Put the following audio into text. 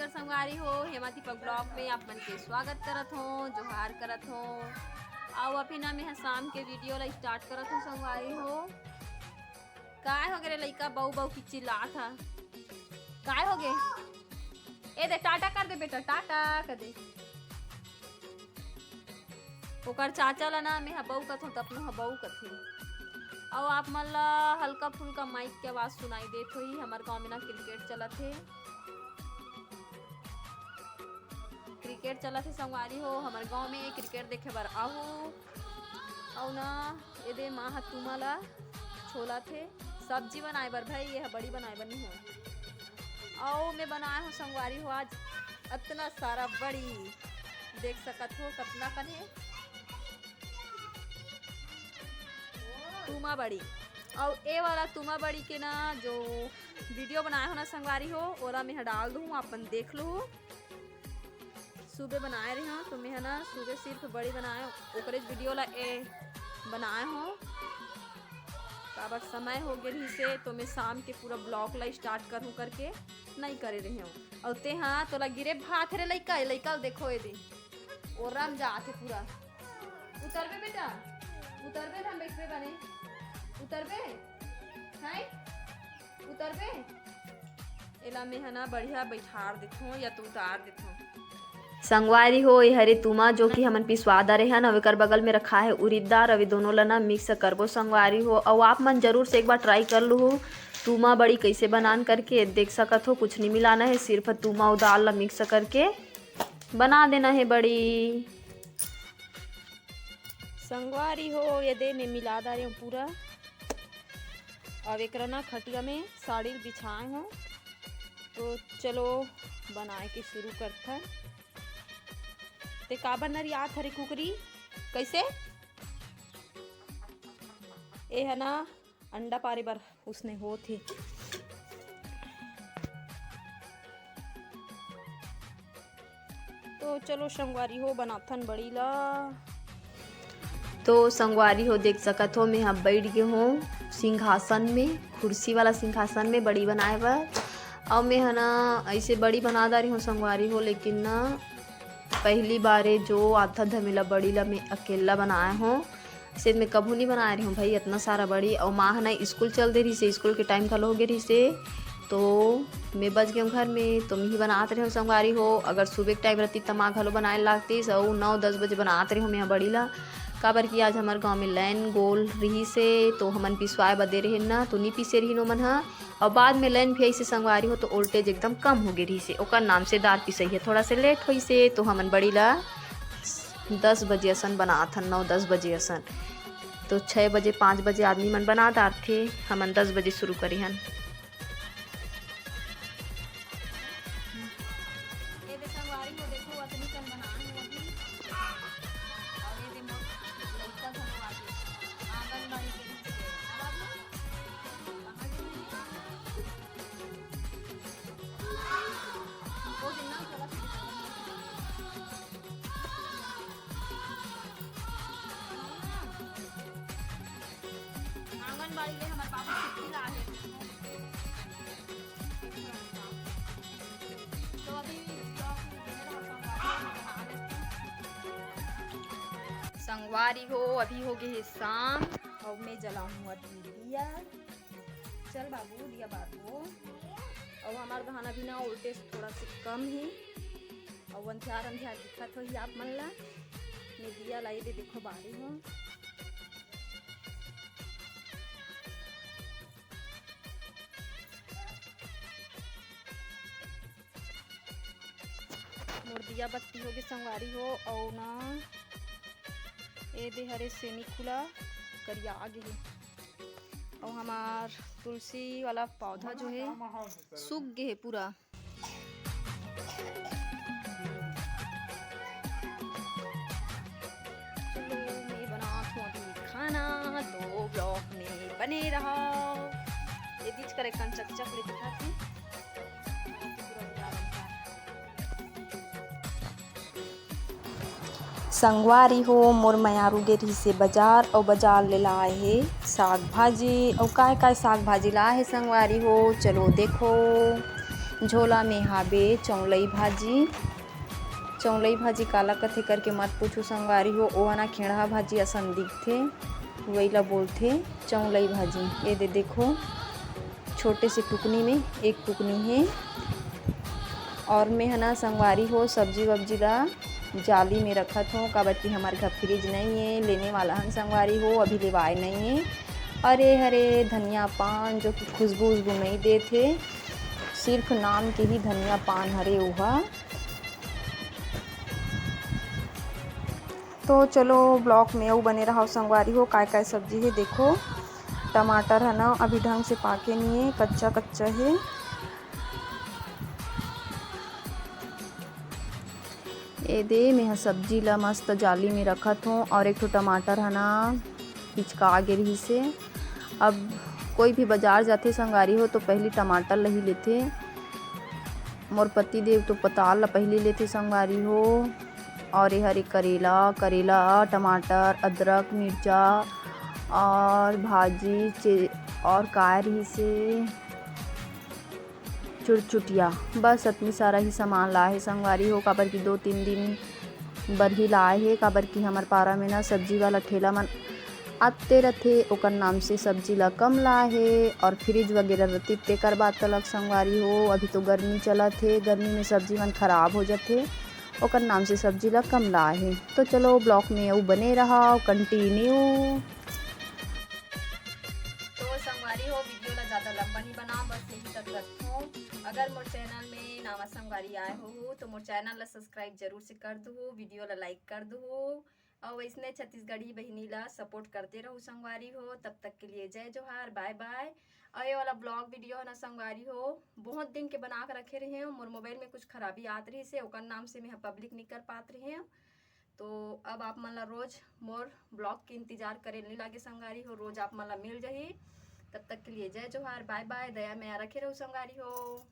नमस्कार संगवारी हो। हेमा दीपक ब्लॉग में आप मन के स्वागत करत हो, जोहार करत हो। आओ अभी ना मैं शाम के वीडियो ला स्टार्ट करत हूँ संगवारी हो। काय हो गए लइका बहु बहु की चिल्ला था, काय हो गए? ए दे टाटा कर दे बेटा, टाटा कर दे। ओकर चाचा ला ना मैं हबऊ कथूँ तब न हबऊ कथी। और आप मन ला हल्का फुल्का माइक के आवाज सुनाई देत होई। हमार गाँव में ना क्रिकेट चलत है, क्रिकेट चलत है संगवारी हो। हमारे गांव में क्रिकेट देखे बर आहू और ना ये माँ हाथ तुमा ला छोला थे सब्जी बनाए बर भाई, ये बड़ी बनाए बर नहीं हो। और मैं बनाया हूँ संगवारी हो आज इतना सारा बड़ी, देख सकत हो कितना कन है तुमा बड़ी। और ये वाला तुमा बड़ी के ना जो वीडियो बनाया हो ना संगवारी हो, ओला मैं डाल दूँ, अपन देख लो। सुबह बनाए रही हूँ तो मैं ना सुबह सिर्फ बड़ी बनाए ओकरे वीडियो ला बनाए हूँ। काबर समय हो गए रही से तो मैं शाम के पूरा ब्लॉग ला स्टार्ट करूँ करके नहीं करे रही हूँ। और ते हाँ तो ला गिरे भात रे लइका, लइका देखो ये दे ओरम जाते पूरा। उतरबे बेटा, उतरबे, हम बैठबे बने, उतरबे है, उतरबे। एला मैं है ना बढ़िया बैठार देथूँ या तो उतार देथूँ संगवारी हो। ये हरे तुमा जो कि हमन पिसवा दरे हन, अब एकर बगल में रखा है उड़द दाल। अभी दोनों ला ना मिक्स करबो संगवारी हो। और आप मन जरूर से एक बार ट्राई कर लो तुमा बड़ी कैसे बनान करके। देख सकत हो कुछ नहीं मिलाना है, सिर्फ तुमा और दाल ला मिक्स करके बना देना है बड़ी संगवारी हो। ये दे मैं मिला दे रही हूँ पूरा। अब एक ना खटिया में साड़ी बिछाए हूँ, तो चलो बनाए के शुरू करते हैं। ते काबर नरियात हरे कुकरी कैसे ए है ना अंडा पारे बर उसने हो थे। तो चलो संगवारी हो बनाथन बड़ी ला। तो संगवारी हो देख सकत हो मैं यहाँ बैठ गए हूँ सिंहासन में, कुर्सी वाला सिंहासन में बड़ी बनाए बर। और मैं है ना ऐसे बड़ी बना दा रही हूँ संगवारी हो, लेकिन ना पहली बारे जो आधा धमेला बड़ी ला मैं अकेला बनाया हूँ। इसे मैं कभी नहीं बना रही हूँ भाई इतना सारा बड़ी। और माँ है ना स्कूल चल दे रही से, स्कूल के टाइम खलो हो गई रही से, तो मैं बच गई हूँ घर में, तो मैं ही बनाते रही हूँ संगवारी हो। अगर सुबह के टाइम रहती तो माँ घलो बनाए लगती, और 9-10 बजे बनाते रही हूँ मैं बड़ी ला। काबर कि आज हमारे गांव में लाइन गोल रही से तो हमन पिसवाए बदे रहे ना, तो नहीं पीसे रही नो मन हा। और बाद में लाइन भी ऐसे संगवारी हो तो वोल्टेज एकदम कम हो गई रही से, ओकर नाम से दाल पिसई है थोड़ा से लेट हुई से। तो हमन बड़ी ला 10 बजे असन बनाथन, 9-10 बजे असन। तो 6 बजे 5 बजे आदमी मन बना दार थे, हमन 10 बजे शुरू करी हन। आंगनबाड़ी में हमारे पापा छुट्टी ला है, तो अभी संगवारी हो अभी हो गई है शाम। और मैं जलाऊँ अभी दिया, चल बाबू दिया बाबू। और हमारे गहना भी ना वोल्टेज थोड़ा सा कम है, और अंधियार अंधियार दिखत हो ही आप मन ला। मैं दिया लाई दे देखो बारी हो। मोर दिया बत्ती हो गई संगवारी हो। और ना ए दे हरे सेमी खुला करिया आगे है। और हमार तुलसी वाला पौधा जो है सूख गए है पूरा। चलो मैं बनाती हूँ अभी खाना, तो ब्लॉग में बने रहा। ये बीच करे कंचक चक ले दिखाती संगवारी हो। मोर मयारू गेरी से बाजार, और बाजार ले लाए है साग भाजी। और काय काय साग भाजी लाए है संगवारी हो, चलो देखो। झोला में हाबे चौलई भाजी। चौलई भाजी काला कथे करके मत पूछो संगवारी हो, ओहना खेड़ा भाजी असन दिखथे, वही ला बोलथे चौलई भाजी। ये देखो छोटे से टुकनी में एक टुकनी है। और मैं है ना संगवारी हो सब्जी वब्जी ला जाली में रखत हूँ, काबर कि हमारे घर फ्रिज नहीं है, लेने वाला हन संगवारी हो अभी लेवाए नहीं है। अरे हरे धनिया पान जो कि खुशबू नहीं देते, सिर्फ नाम के ही धनिया पान हरे ओहा। तो चलो ब्लॉक में वो बने रहा संगवारी हो। काय काय सब्जी है देखो, टमाटर है ना अभी ढंग से पाके नहीं है, कच्चा कच्चा है। ये दे मैं सब्जी ला मस्त जाली में रखत हूँ। और एक तो टमाटर है ना पिचका गिरी से। अब कोई भी बाजार जाते संगवारी हो तो पहले टमाटर ला ही लेते, मोर पति देव तो पताल ला पहले लेते संगवारी हो। और ये हरे करेला टमाटर अदरक मिर्चा और भाजी और कारी से चुटचुटिया, बस इतनी सारा ही सामान लाए है संगवारी हो। काबर की 2-3 दिन बर ही लाए है, काबर की हमार पारा में ना सब्जी वाला ठेला मन आते रथे, ओकर नाम से सब्जी ला कम लाए है। और फ्रिज वगैरह रहती तेकर बात अलग संगवारी हो। अभी तो गर्मी चलत है, गर्मी में सब्जी मन खराब हो जाते, ओकर नाम से सब्जी ला कम लाए है। तो चलो ब्लॉक में वो बने रहा कंटिन्यू। तो संगवारी हो वीडियो ला ज़्यादा लंबा नहीं बना, बस यही तक रखो। अगर मोर चैनल में नवा संगवारी आए हो तो मोर चैनल ला सब्सक्राइब जरूर से कर दो, वीडियो ला लाइक कर दो और वैसने छत्तीसगढ़ी बहिनी ला सपोर्ट करते रहो संगवारी हो। तब तक के लिए जय जोहार, बाय बाय। और ये वाला ब्लॉग वीडियो है ना संगवारी हो बहुत दिन के बना कर रखे रहे हैं, मोर मोबाइल में कुछ खराबी आत रही से ओकर नाम से मैं पब्लिक नहीं कर पात रहे हैं। तो अब आप मन ला रोज मोर ब्लॉग के इंतजार करे नहीं लागे संगवारी हो, रोज आप मन ला मिल जाही। तब तक के लिए जय जोहार, बाय बाय, दया में रखे रहो संगवारी हो।